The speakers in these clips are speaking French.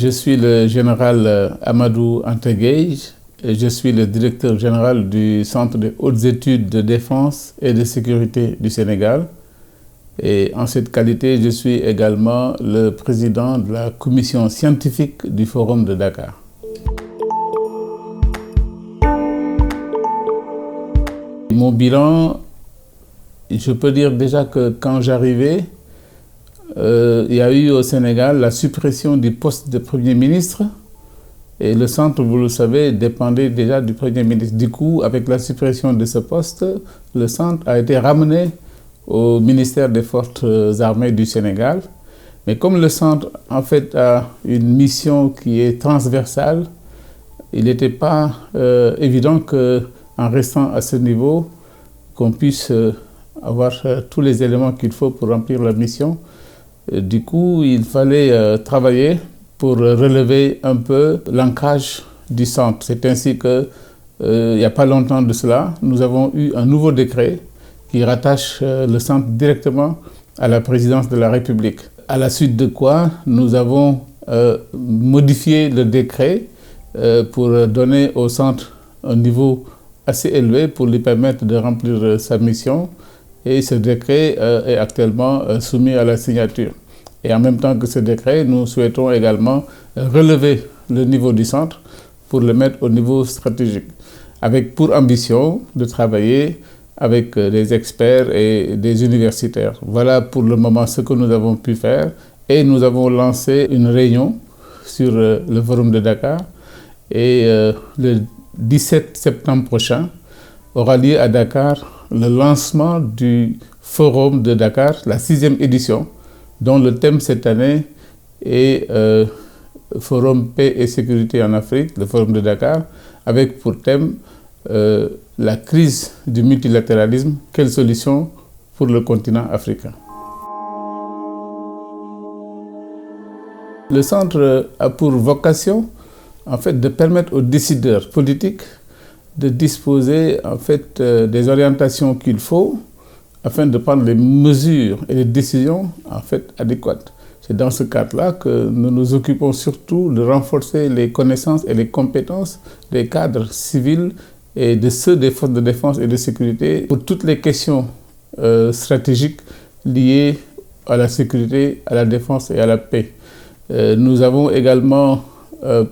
Je suis le général Amadou Anta Gueye et je suis le directeur général du Centre des hautes études de défense et de sécurité du Sénégal. Et en cette qualité, je suis également le président de la commission scientifique du Forum de Dakar. Mon bilan, je peux dire déjà que quand j'arrivais, il y a eu au Sénégal la suppression du poste de Premier ministre et le centre, vous le savez, dépendait déjà du Premier ministre. Du coup, avec la suppression de ce poste, le centre a été ramené au ministère des Forces armées du Sénégal. Mais comme le centre, en fait, a une mission qui est transversale, il n'était pas évident qu'en restant à ce niveau, qu'on puisse avoir tous les éléments qu'il faut pour remplir la mission. Du coup, il fallait travailler pour relever un peu l'ancrage du centre. C'est ainsi que, il n'y a pas longtemps de cela, nous avons eu un nouveau décret qui rattache le centre directement à la présidence de la République. À la suite de quoi, nous avons modifié le décret pour donner au centre un niveau assez élevé pour lui permettre de remplir sa mission. Et ce décret est actuellement soumis à la signature. Et en même temps que ce décret, nous souhaitons également relever le niveau du centre pour le mettre au niveau stratégique, avec pour ambition de travailler avec des experts et des universitaires. Voilà pour le moment ce que nous avons pu faire. Et nous avons lancé une réunion sur le Forum de Dakar. Et le 17 septembre prochain aura lieu à Dakar le lancement du Forum de Dakar, la 6e édition, dont le thème cette année est Forum paix et sécurité en Afrique, le Forum de Dakar, avec pour thème la crise du multilatéralisme, quelles solutions pour le continent africain. Le centre a pour vocation en fait, de permettre aux décideurs politiques de disposer en fait, des orientations qu'il faut afin de prendre les mesures et les décisions en fait, adéquates. C'est dans ce cadre-là que nous nous occupons surtout de renforcer les connaissances et les compétences des cadres civils et de ceux des forces de défense et de sécurité pour toutes les questions stratégiques liées à la sécurité, à la défense et à la paix. Nous avons également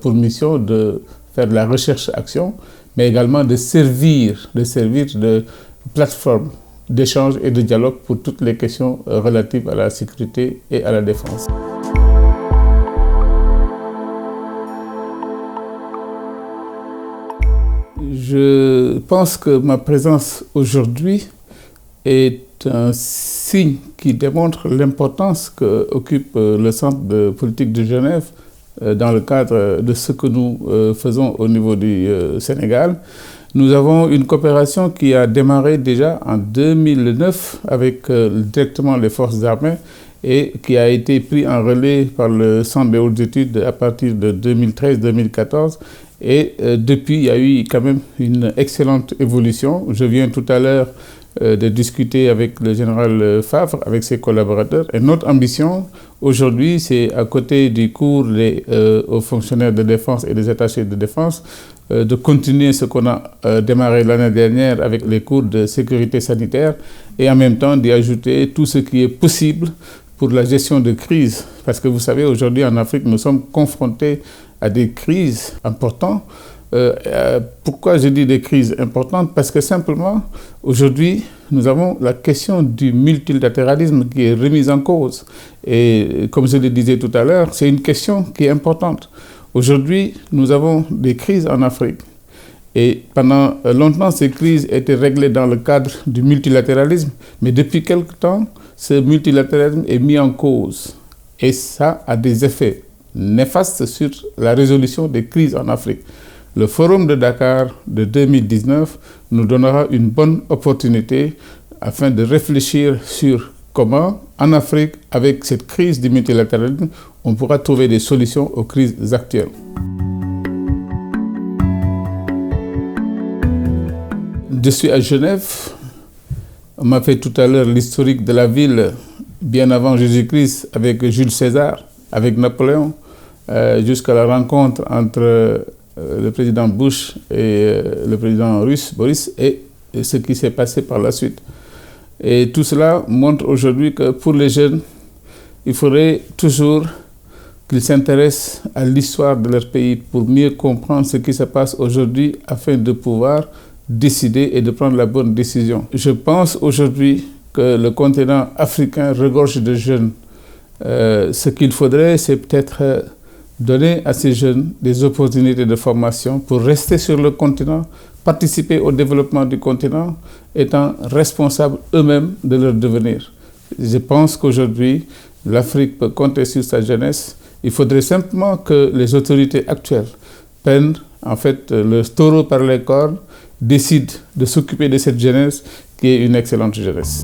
pour mission de faire de la recherche-action, mais également de servir de plateforme d'échange et de dialogue pour toutes les questions relatives à la sécurité et à la défense. Je pense que ma présence aujourd'hui est un signe qui démontre l'importance qu'occupe le Centre de politique de Genève dans le cadre de ce que nous faisons au niveau du Sénégal. Nous avons une coopération qui a démarré déjà en 2009 avec directement les forces armées et qui a été pris en relais par le Centre des hautes études à partir de 2013-2014. Et depuis, il y a eu quand même une excellente évolution. Je viens tout à l'heure de discuter avec le général Favre, avec ses collaborateurs. Et notre ambition aujourd'hui, c'est à côté du cours aux fonctionnaires de défense et des attachés de défense, de continuer ce qu'on a démarré l'année dernière avec les cours de sécurité sanitaire et en même temps d'y ajouter tout ce qui est possible pour la gestion de crise. Parce que vous savez, aujourd'hui en Afrique, nous sommes confrontés à des crises importantes. Pourquoi je dis des crises importantes? Parce que simplement, aujourd'hui, nous avons la question du multilatéralisme qui est remise en cause. Et comme je le disais tout à l'heure, c'est une question qui est importante. Aujourd'hui, nous avons des crises en Afrique. Et pendant longtemps, ces crises étaient réglées dans le cadre du multilatéralisme. Mais depuis quelque temps, ce multilatéralisme est mis en cause. Et ça a des effets néfastes sur la résolution des crises en Afrique. Le Forum de Dakar de 2019 nous donnera une bonne opportunité afin de réfléchir sur comment, en Afrique, avec cette crise du multilatéralisme, on pourra trouver des solutions aux crises actuelles. Je suis à Genève. On m'a fait tout à l'heure l'historique de la ville bien avant Jésus-Christ avec Jules César, avec Napoléon, jusqu'à la rencontre entre le président Bush et le président russe, Boris, et ce qui s'est passé par la suite. Et tout cela montre aujourd'hui que pour les jeunes, il faudrait toujours qu'ils s'intéressent à l'histoire de leur pays pour mieux comprendre ce qui se passe aujourd'hui afin de pouvoir décider et de prendre la bonne décision. Je pense aujourd'hui que le continent africain regorge de jeunes. Ce qu'il faudrait, c'est peut-être donner à ces jeunes des opportunités de formation pour rester sur le continent, participer au développement du continent, étant responsables eux-mêmes de leur devenir. Je pense qu'aujourd'hui, l'Afrique peut compter sur sa jeunesse. Il faudrait simplement que les autorités actuelles prennent en fait le taureau par les cornes, décident de s'occuper de cette jeunesse qui est une excellente jeunesse.